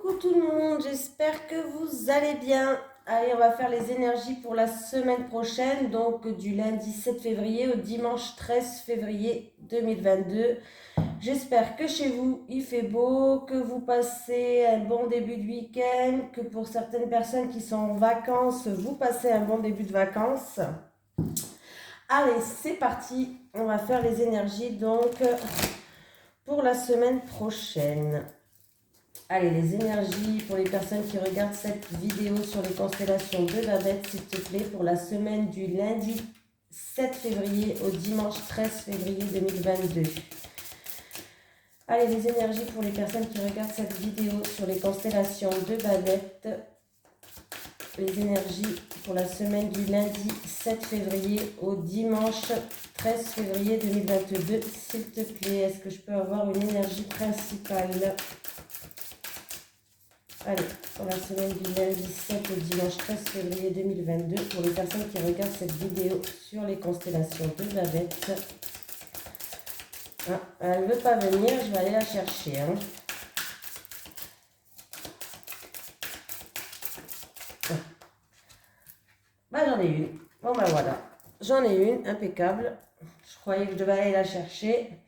Coucou tout le monde, j'espère que vous allez bien. Allez, on va faire les énergies pour la semaine prochaine, donc du lundi 7 février au dimanche 13 février 2022. J'espère que chez vous il fait beau, que vous passez un bon début de week-end, que pour certaines personnes qui sont en vacances, vous passez un bon début de vacances. Allez, c'est parti, on va faire les énergies donc pour la semaine prochaine. Allez, les énergies pour les personnes qui regardent cette vidéo sur les constellations de Babette, s'il te plaît, pour la semaine du lundi 7 février au dimanche 13 février 2022. Allez, les énergies pour les personnes qui regardent cette vidéo sur les constellations de Babette. Les énergies pour la semaine du lundi 7 février au dimanche 13 février 2022. S'il te plaît, est-ce que je peux avoir une énergie principale ? Allez, pour la semaine du lundi 7 au dimanche 13 février 2022, pour les personnes qui regardent cette vidéo sur les constellations de Babette. Ah, elle ne veut pas venir, je vais aller la chercher. Ah. Bah, j'en ai une. Bon, bah voilà. J'en ai une, impeccable. Je croyais que je devais aller la chercher.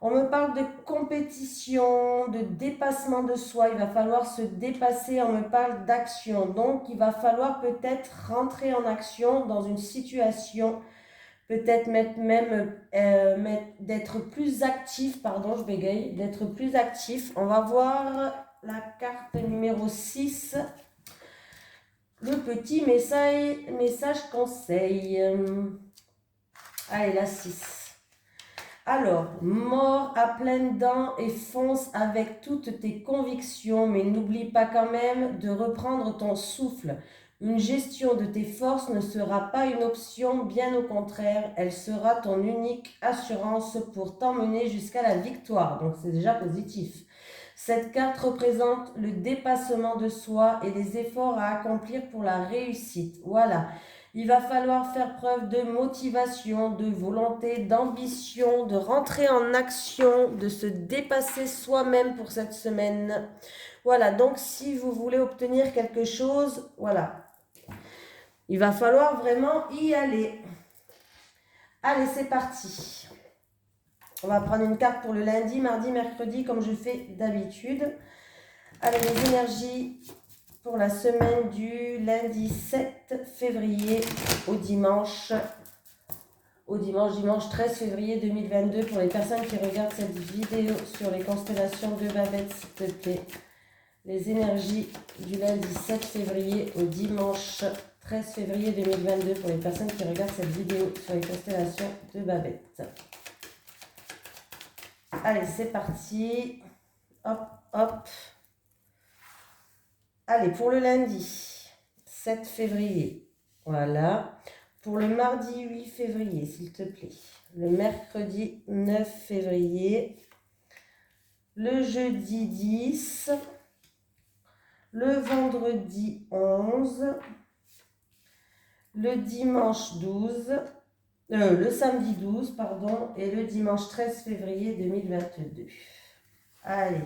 On me parle de compétition, de dépassement de soi. Il va falloir se dépasser. On me parle d'action. Donc, il va falloir peut-être rentrer en action dans une situation. Peut-être même d'être plus actif. Pardon, je bégaye. D'être plus actif. On va voir la carte numéro 6. Le petit message conseil. Allez, la 6. Alors, mors à pleines dents et fonce avec toutes tes convictions, mais n'oublie pas quand même de reprendre ton souffle. Une gestion de tes forces ne sera pas une option, bien au contraire, elle sera ton unique assurance pour t'emmener jusqu'à la victoire. Donc c'est déjà positif. Cette carte représente le dépassement de soi et les efforts à accomplir pour la réussite. Voilà. Il va falloir faire preuve de motivation, de volonté, d'ambition, de rentrer en action, de se dépasser soi-même pour cette semaine. Voilà, donc si vous voulez obtenir quelque chose, voilà, il va falloir vraiment y aller. Allez, c'est parti. On va prendre une carte pour le lundi, mardi, mercredi, comme je fais d'habitude. Allez, les énergies pour la semaine du lundi 7 février au dimanche 13 février 2022 pour les personnes qui regardent cette vidéo sur les constellations de Babette, s'il te plaît. Les énergies du lundi 7 février au dimanche 13 février 2022 pour les personnes qui regardent cette vidéo sur les constellations de Babette. Allez, c'est parti. Hop, hop. Allez, pour le lundi 7 février, voilà. Pour le mardi 8 février, s'il te plaît. Le mercredi 9 février. Le jeudi 10. Le vendredi 11. Le dimanche 12. Le samedi 12, pardon. Et le dimanche 13 février 2022. Allez.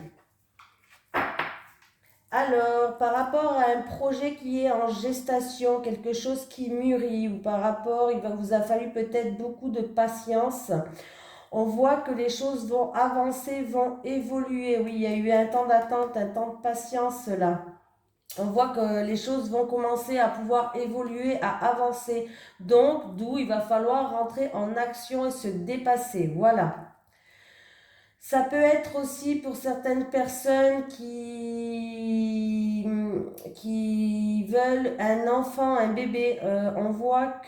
Alors, par rapport à un projet qui est en gestation, quelque chose qui mûrit, ou par rapport, il vous a fallu peut-être beaucoup de patience, on voit que les choses vont avancer, vont évoluer. Oui, il y a eu un temps d'attente, un temps de patience là. On voit que les choses vont commencer à pouvoir évoluer, à avancer. Donc, d'où il va falloir rentrer en action et se dépasser. Voilà. Ça peut être aussi pour certaines personnes qui veulent un enfant, un bébé. On voit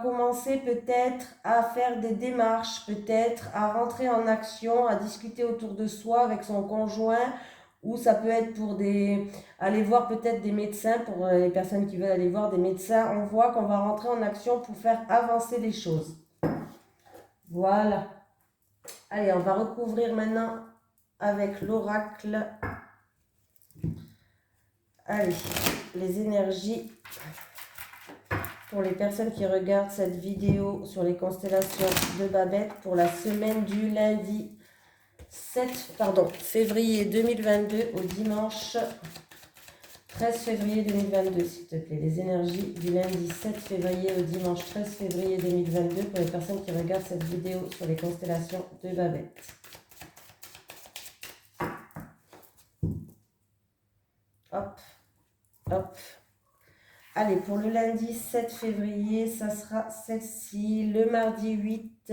commencer peut-être à faire des démarches, peut-être à rentrer en action, à discuter autour de soi avec son conjoint, ou ça peut être pour aller voir peut-être des médecins, pour les personnes qui veulent aller voir des médecins. On voit qu'on va rentrer en action pour faire avancer les choses. Voilà. Allez, on va recouvrir maintenant avec l'oracle. Allez, les énergies pour les personnes qui regardent cette vidéo sur les constellations de Babette pour la semaine du lundi février 2022 au dimanche 13 février 2022, s'il te plaît. Les énergies du lundi 7 février au dimanche 13 février 2022 pour les personnes qui regardent cette vidéo sur les constellations de Babette. Hop, hop. Allez, pour le lundi 7 février, ça sera celle-ci. Le mardi 8,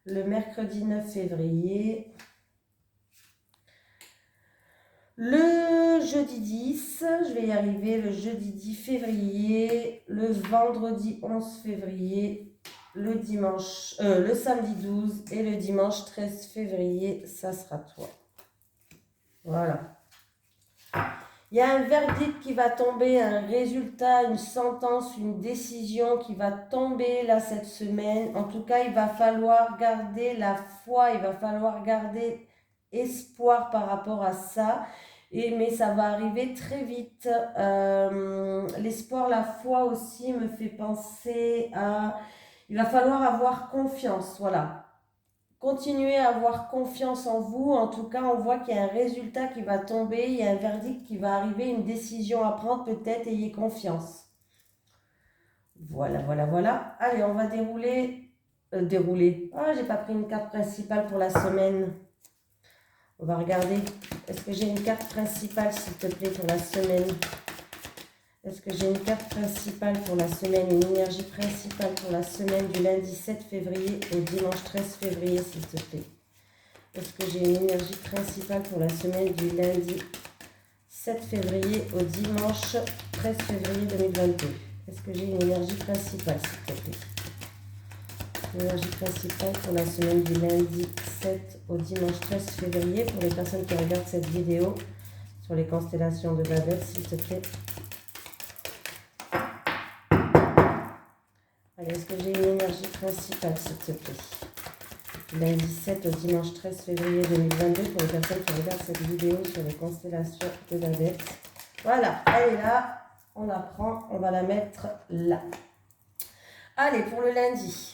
le mercredi 9 février, le jeudi 10, je vais y arriver, le jeudi 10 février, le vendredi 11 février, le samedi 12 et le dimanche 13 février, ça sera toi. Voilà. Il y a un verdict qui va tomber, un résultat, une sentence, une décision qui va tomber là cette semaine. En tout cas, il va falloir garder la foi, il va falloir garder espoir par rapport à ça. Mais ça va arriver très vite. L'espoir, la foi aussi me fait penser à... Il va falloir avoir confiance, voilà. Continuez à avoir confiance en vous. En tout cas, on voit qu'il y a un résultat qui va tomber, il y a un verdict qui va arriver, une décision à prendre, peut-être, ayez confiance. Voilà, voilà, voilà. Allez, on va dérouler. Ah, j'ai pas pris une carte principale pour la semaine. On va regarder. Est-ce que j'ai une carte principale, s'il te plaît, pour la semaine? Est-ce que j'ai une carte principale pour la semaine, une énergie principale pour la semaine du lundi 7 février au dimanche 13 février, s'il te plaît? Est-ce que j'ai une énergie principale pour la semaine du lundi 7 février au dimanche 13 février 2022? Est-ce que j'ai une énergie principale, s'il te plaît? L'énergie principale pour la semaine du lundi 7 au dimanche 13 février pour les personnes qui regardent cette vidéo sur les constellations de Babette, s'il te plaît. Allez, est-ce que j'ai une énergie principale, s'il te plaît? Lundi 7 au dimanche 13 février 2022 pour les personnes qui regardent cette vidéo sur les constellations de Babette. Voilà, elle est là. On la prend, on va la mettre là. Allez, pour le lundi.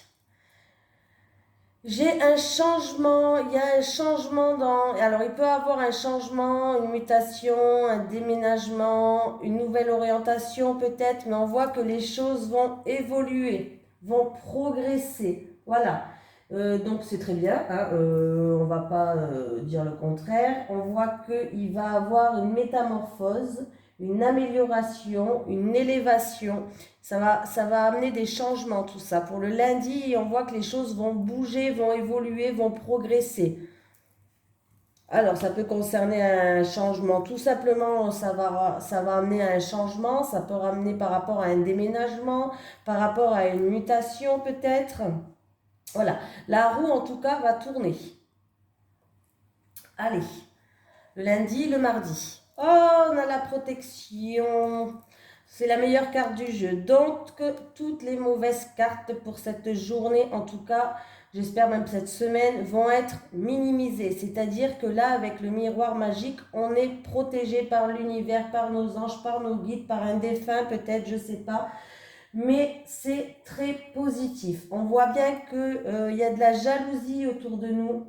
J'ai un changement, il y a un changement dans... Alors, il peut y avoir un changement, une mutation, un déménagement, une nouvelle orientation peut-être, mais on voit que les choses vont évoluer, vont progresser. Voilà. Donc, c'est très bien, hein, on ne va pas dire le contraire. On voit qu'il va avoir une métamorphose, une amélioration, une élévation. Ça va amener des changements, tout ça. Pour le lundi, on voit que les choses vont bouger, vont évoluer, vont progresser. Alors, ça peut concerner un changement. Tout simplement, ça va amener à un changement. Ça peut ramener par rapport à un déménagement, par rapport à une mutation peut-être. Voilà. La roue, en tout cas, va tourner. Allez. Le lundi, le mardi. Oh, on a la protection. C'est la meilleure carte du jeu. Donc, toutes les mauvaises cartes pour cette journée, en tout cas, j'espère même cette semaine, vont être minimisées. C'est-à-dire que là, avec le miroir magique, on est protégé par l'univers, par nos anges, par nos guides, par un défunt peut-être, je ne sais pas. Mais c'est très positif. On voit bien qu'il y a de la jalousie autour de nous.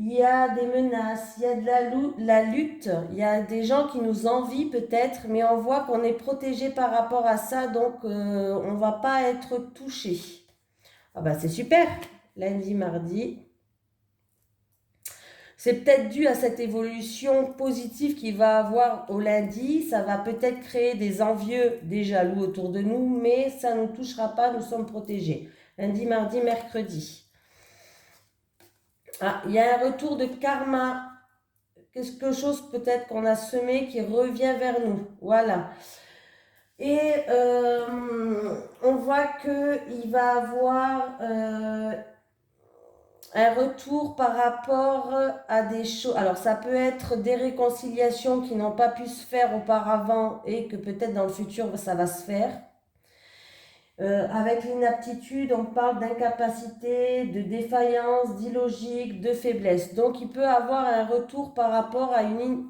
Il y a des menaces, il y a de la lutte, il y a des gens qui nous envient peut-être, mais on voit qu'on est protégé par rapport à ça, donc on ne va pas être touché. Ah bah c'est super, lundi, mardi. C'est peut-être dû à cette évolution positive qu'il va avoir au lundi. Ça va peut-être créer des envieux, des jaloux autour de nous, mais ça ne nous touchera pas, nous sommes protégés. Lundi, mardi, mercredi. Ah, il y a un retour de karma, quelque chose peut-être qu'on a semé qui revient vers nous, voilà. Et on voit qu'il va avoir un retour par rapport à des choses. Alors ça peut être des réconciliations qui n'ont pas pu se faire auparavant et que peut-être dans le futur ça va se faire. Avec l'inaptitude, on parle d'incapacité, de défaillance, d'illogique, de faiblesse. Donc, il peut avoir un retour par rapport à une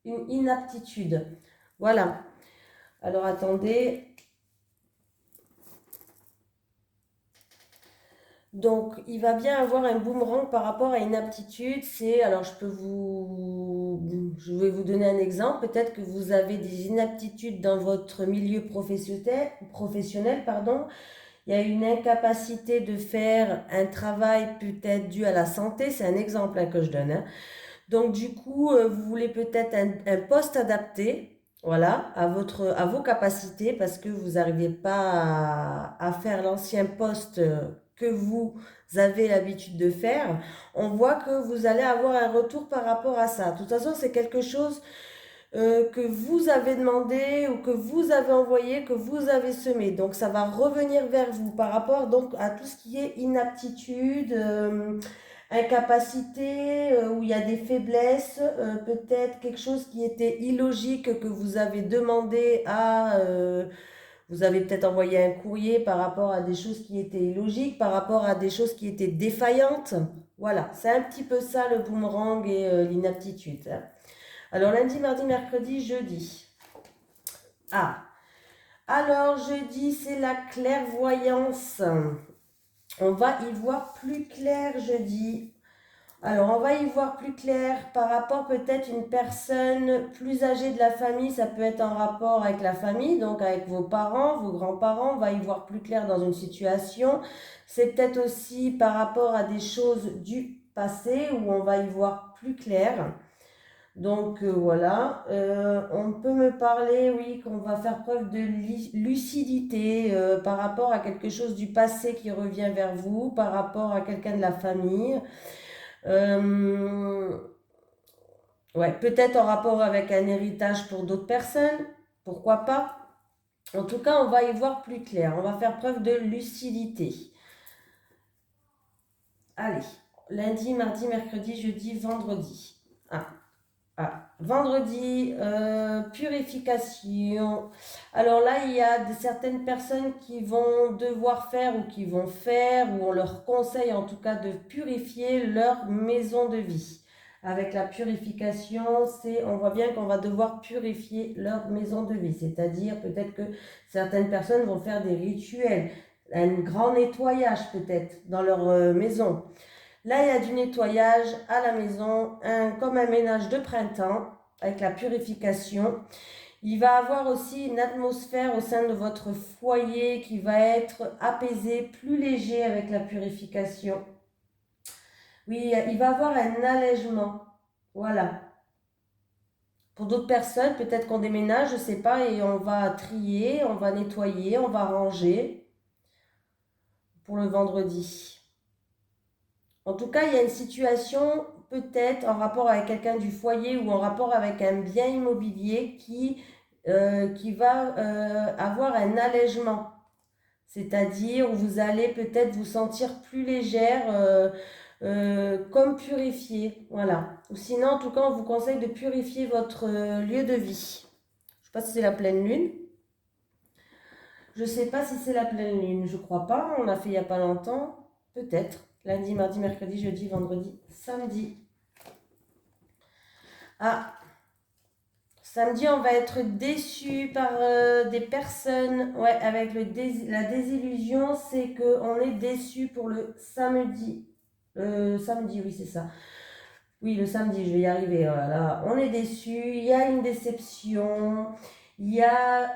inaptitude. Voilà. Alors, attendez. Donc, il va bien avoir un boomerang par rapport à une aptitude. C'est, alors je vais vous donner un exemple. Peut-être que vous avez des inaptitudes dans votre milieu professionnel, pardon. Il y a une incapacité de faire un travail peut-être dû à la santé. C'est un exemple hein, que je donne. Hein. Donc, du coup, vous voulez peut-être un poste adapté, voilà, à vos capacités parce que vous n'arrivez pas à faire l'ancien poste que vous avez l'habitude de faire. On voit que vous allez avoir un retour par rapport à ça. De toute façon, c'est quelque chose que vous avez demandé ou que vous avez envoyé, que vous avez semé. Donc, ça va revenir vers vous par rapport donc à tout ce qui est inaptitude. Incapacité, où il y a des faiblesses, peut-être quelque chose qui était illogique que vous avez demandé à... vous avez peut-être envoyé un courrier par rapport à des choses qui étaient illogiques, par rapport à des choses qui étaient défaillantes. Voilà, c'est un petit peu ça le boomerang et l'inaptitude. Hein. Alors lundi, mardi, mercredi, jeudi. Ah, alors jeudi, c'est la clairvoyance. On va y voir plus clair jeudi. Alors, on va y voir plus clair par rapport peut-être une personne plus âgée de la famille, ça peut être en rapport avec la famille, donc avec vos parents, vos grands-parents, on va y voir plus clair dans une situation. C'est peut-être aussi par rapport à des choses du passé où on va y voir plus clair. Donc voilà, on peut me parler, oui, qu'on va faire preuve de lucidité par rapport à quelque chose du passé qui revient vers vous, par rapport à quelqu'un de la famille. Euh, ouais, peut-être en rapport avec un héritage pour d'autres personnes, pourquoi pas. En tout cas, on va y voir plus clair. On va faire preuve de lucidité. Allez, lundi, mardi, mercredi, jeudi, vendredi. Ah, vendredi, purification. Alors là, il y a certaines personnes qui vont devoir faire ou qui vont faire, ou on leur conseille en tout cas de purifier leur maison de vie. Avec la purification, on voit bien qu'on va devoir purifier leur maison de vie. C'est-à-dire peut-être que certaines personnes vont faire des rituels, un grand nettoyage peut-être dans leur maison. Là, il y a du nettoyage à la maison, comme un ménage de printemps avec la purification. Il va avoir aussi une atmosphère au sein de votre foyer qui va être apaisée, plus léger avec la purification. Oui, il va avoir un allègement. Voilà. Pour d'autres personnes, peut-être qu'on déménage, je ne sais pas, et on va trier, on va nettoyer, on va ranger pour le vendredi. En tout cas, il y a une situation peut-être en rapport avec quelqu'un du foyer ou en rapport avec un bien immobilier qui va avoir un allègement. C'est-à-dire où vous allez peut-être vous sentir plus légère, comme purifiée. Voilà. Ou sinon, en tout cas, on vous conseille de purifier votre lieu de vie. Je ne sais pas si c'est la pleine lune. Je ne sais pas si c'est la pleine lune. Je crois pas. On l'a fait il n'y a pas longtemps. Peut-être. Lundi, mardi, mercredi, jeudi, vendredi, samedi. Ah, samedi, on va être déçu par des personnes. Ouais, avec la désillusion, c'est qu'on est déçu pour le samedi. Samedi, oui, c'est ça. Oui, le samedi, je vais y arriver. Voilà. On est déçu, il y a une déception, il y a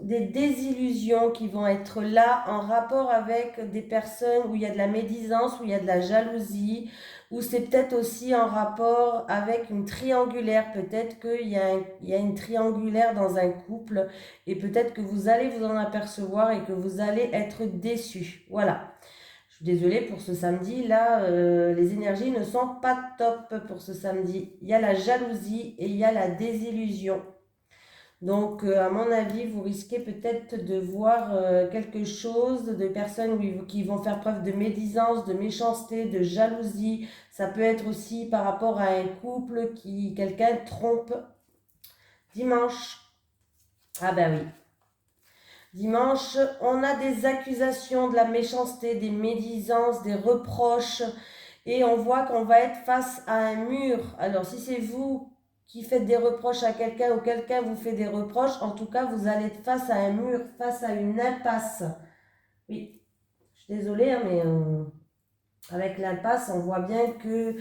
des désillusions qui vont être là en rapport avec des personnes où il y a de la médisance, où il y a de la jalousie, ou c'est peut-être aussi en rapport avec une triangulaire. Peut-être il y a une triangulaire dans un couple et peut-être que vous allez vous en apercevoir et que vous allez être déçu. Voilà. Je suis désolée pour ce samedi, là, les énergies ne sont pas top pour ce samedi. Il y a la jalousie et il y a la désillusion. Donc, à mon avis, vous risquez peut-être de voir quelque chose de personnes qui vont faire preuve de médisance, de méchanceté, de jalousie. Ça peut être aussi par rapport à un couple qui quelqu'un trompe. Dimanche. Ah ben oui. Dimanche, on a des accusations, de la méchanceté, des médisances, des reproches. Et on voit qu'on va être face à un mur. Alors, si c'est vous qui faites des reproches à quelqu'un ou quelqu'un vous fait des reproches, en tout cas, vous allez être face à un mur, face à une impasse. Oui. Je suis désolée, hein, mais avec l'impasse, on voit bien que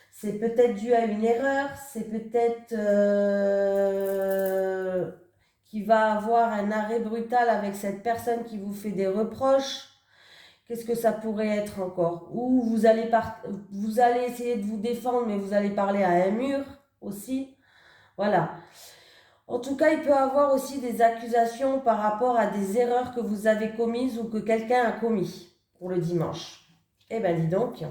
c'est peut-être dû à une erreur, c'est peut-être qu'il va avoir un arrêt brutal avec cette personne qui vous fait des reproches. Qu'est-ce que ça pourrait être encore? Ou vous allez essayer de vous défendre, mais vous allez parler à un mur aussi. Voilà. En tout cas, il peut y avoir aussi des accusations par rapport à des erreurs que vous avez commises ou que quelqu'un a commis pour le dimanche. Eh bien, dis donc,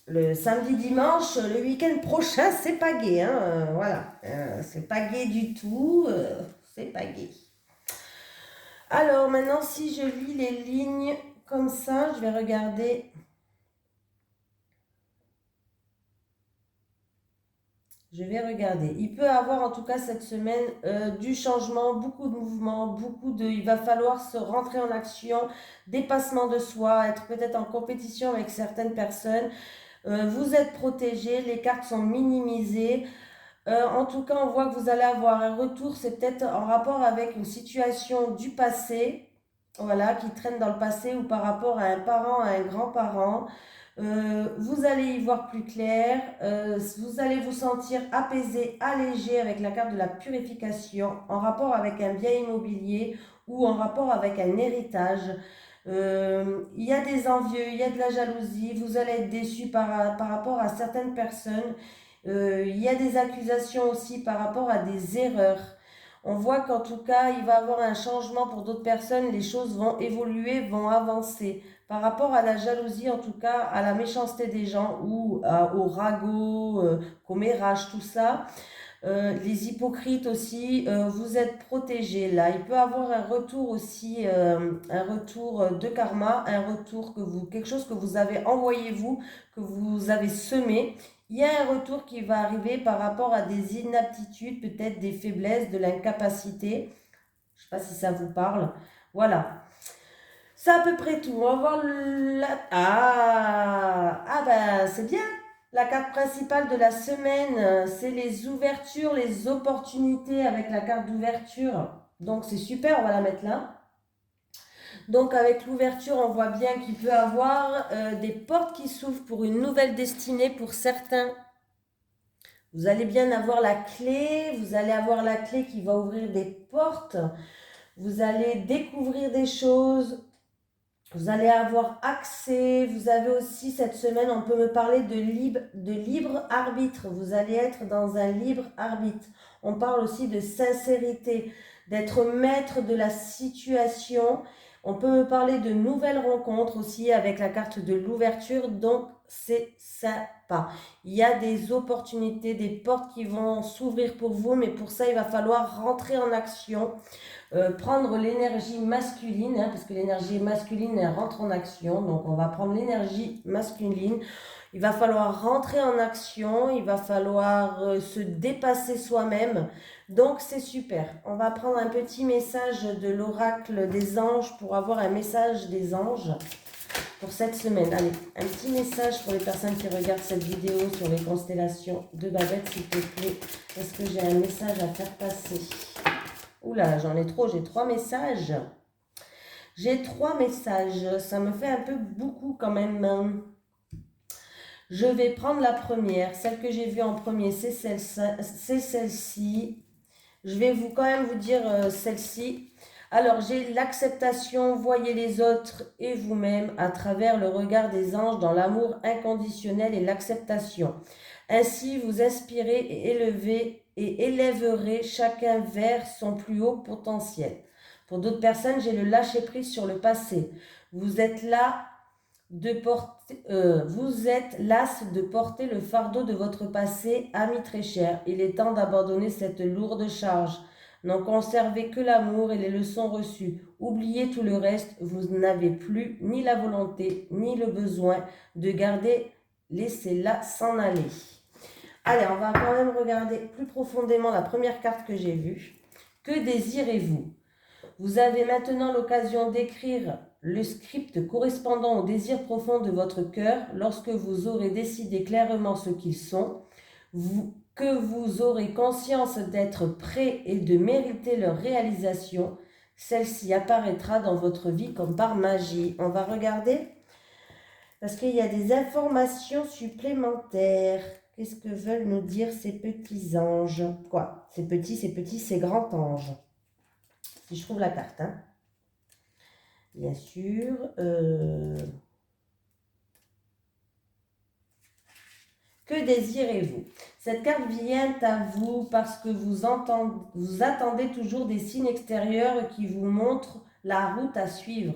le samedi, dimanche, le week-end prochain, c'est pas gai. Hein, voilà, c'est pas gai du tout. C'est pas gai. Alors, maintenant, si je lis les lignes comme ça, je vais regarder. Je vais regarder. Il peut avoir en tout cas cette semaine du changement, beaucoup de mouvements, il va falloir se rentrer en action, dépassement de soi, être peut-être en compétition avec certaines personnes. Vous êtes protégé, les cartes sont minimisées. En tout cas, on voit que vous allez avoir un retour, c'est peut-être en rapport avec une situation du passé, voilà, qui traîne dans le passé ou par rapport à un parent, à un grand-parent. Vous allez y voir plus clair, vous allez vous sentir apaisé, allégé avec la carte de la purification en rapport avec un bien immobilier ou en rapport avec un héritage. Il y a des envieux, il y a de la jalousie, vous allez être déçu par rapport à certaines personnes. Il y a des accusations aussi par rapport à des erreurs. On voit qu'en tout cas, il va y avoir un changement pour d'autres personnes, les choses vont évoluer, vont avancer. Par rapport à la jalousie, en tout cas, à la méchanceté des gens ou au ragot, commérage, tout ça, les hypocrites aussi, vous êtes protégés là. Il peut y avoir un retour aussi, un retour de karma, quelque chose que vous avez envoyé vous, que vous avez semé. Il y a un retour qui va arriver par rapport à des inaptitudes, peut-être des faiblesses, de l'incapacité. Je ne sais pas si ça vous parle. Voilà. C'est à peu près tout. On va voir ben c'est bien. La carte principale de la semaine, c'est les ouvertures, les opportunités avec la carte d'ouverture. Donc c'est super, on va la mettre là. Donc avec l'ouverture, on voit bien qu'il peut y avoir des portes qui s'ouvrent pour une nouvelle destinée pour certains. Vous allez bien avoir la clé, vous allez avoir la clé qui va ouvrir des portes. Vous allez découvrir des choses. Vous allez avoir accès, vous avez aussi cette semaine, on peut me parler de libre arbitre. Vous allez être dans un libre arbitre. On parle aussi de sincérité, d'être maître de la situation. On peut me parler de nouvelles rencontres aussi avec la carte de l'ouverture, donc c'est sympa. Il y a des opportunités, des portes qui vont s'ouvrir pour vous, mais pour ça, il va falloir rentrer en action. Prendre l'énergie masculine, hein, parce que l'énergie masculine elle rentre en action, donc on va prendre l'énergie masculine, il va falloir rentrer en action, il va falloir se dépasser soi-même, donc c'est super. On va prendre un petit message de l'oracle des anges pour avoir un message des anges pour cette semaine. Allez, un petit message pour les personnes qui regardent cette vidéo sur les constellations de Babette, s'il te plaît. Est-ce que j'ai un message à faire passer? Oula, j'en ai trop, j'ai 3 messages. J'ai 3 messages, ça me fait un peu beaucoup quand même. Je vais prendre la première, celle que j'ai vue en premier, c'est celle-ci. Je vais quand même vous dire celle-ci. Alors, j'ai l'acceptation, voyez les autres et vous-même à travers le regard des anges dans l'amour inconditionnel et l'acceptation. Ainsi, vous inspirez et élèverez chacun vers son plus haut potentiel. Pour d'autres personnes, j'ai le lâcher-prise sur le passé. Vous êtes las de porter le fardeau de votre passé, ami très cher. Il est temps d'abandonner cette lourde charge. N'en conservez que l'amour et les leçons reçues. Oubliez tout le reste, vous n'avez plus ni la volonté ni le besoin de garder, laissez-la s'en aller. Allez, on va quand même regarder plus profondément la première carte que j'ai vue. Que désirez-vous? Vous avez maintenant l'occasion d'écrire le script correspondant aux désirs profonds de votre cœur lorsque vous aurez décidé clairement ce qu'ils sont, que vous aurez conscience d'être prêt et de mériter leur réalisation. celle-ci apparaîtra dans votre vie comme par magie. On va regarder parce qu'il y a des informations supplémentaires. Qu'est-ce que veulent nous dire ces petits anges? Quoi? Ces petits, ces grands anges. Si je trouve la carte, hein. Bien sûr. Que désirez-vous? Cette carte vient à vous parce que vous attendez toujours des signes extérieurs qui vous montrent la route à suivre.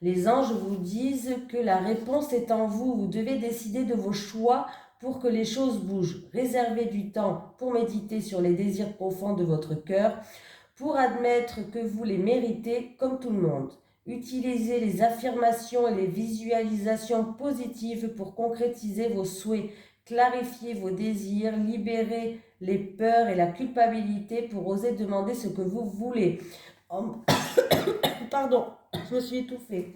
Les anges vous disent que la réponse est en vous. Vous devez décider de vos choix pour que les choses bougent. Réservez du temps pour méditer sur les désirs profonds de votre cœur, pour admettre que vous les méritez comme tout le monde. Utilisez les affirmations et les visualisations positives pour concrétiser vos souhaits. Clarifiez vos désirs, libérez les peurs et la culpabilité pour oser demander ce que vous voulez. Pardon, je me suis étouffée.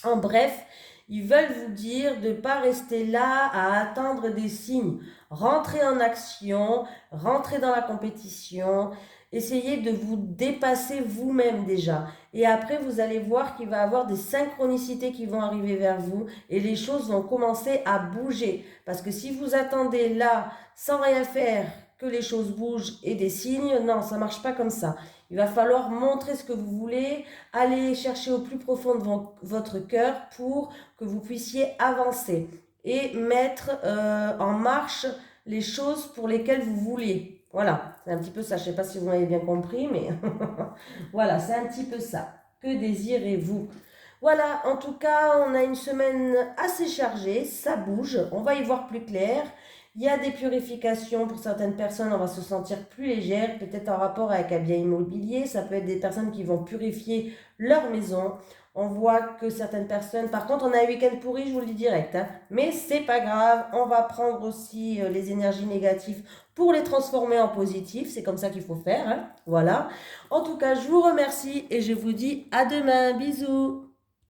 En bref, ils veulent vous dire de ne pas rester là à attendre des signes. Rentrez en action, rentrez dans la compétition, essayez de vous dépasser vous-même déjà. Et après, vous allez voir qu'il va y avoir des synchronicités qui vont arriver vers vous et les choses vont commencer à bouger. Parce que si vous attendez là, sans rien faire, que les choses bougent et des signes, non, ça ne marche pas comme ça. Il va falloir montrer ce que vous voulez, aller chercher au plus profond de votre cœur pour que vous puissiez avancer et mettre en marche les choses pour lesquelles vous voulez. Voilà, c'est un petit peu ça. Je ne sais pas si vous m'avez bien compris, mais voilà, c'est un petit peu ça. Que désirez-vous? Voilà, en tout cas, on a une semaine assez chargée, ça bouge, on va y voir plus clair. Il y a des purifications pour certaines personnes, on va se sentir plus légère, peut-être en rapport avec un bien immobilier. Ça peut être des personnes qui vont purifier leur maison. On voit que certaines personnes, par contre, on a un week-end pourri, je vous le dis direct, hein, mais c'est pas grave. On va prendre aussi les énergies négatives pour les transformer en positives. C'est comme ça qu'il faut faire, hein, voilà. En tout cas, je vous remercie et je vous dis à demain. Bisous.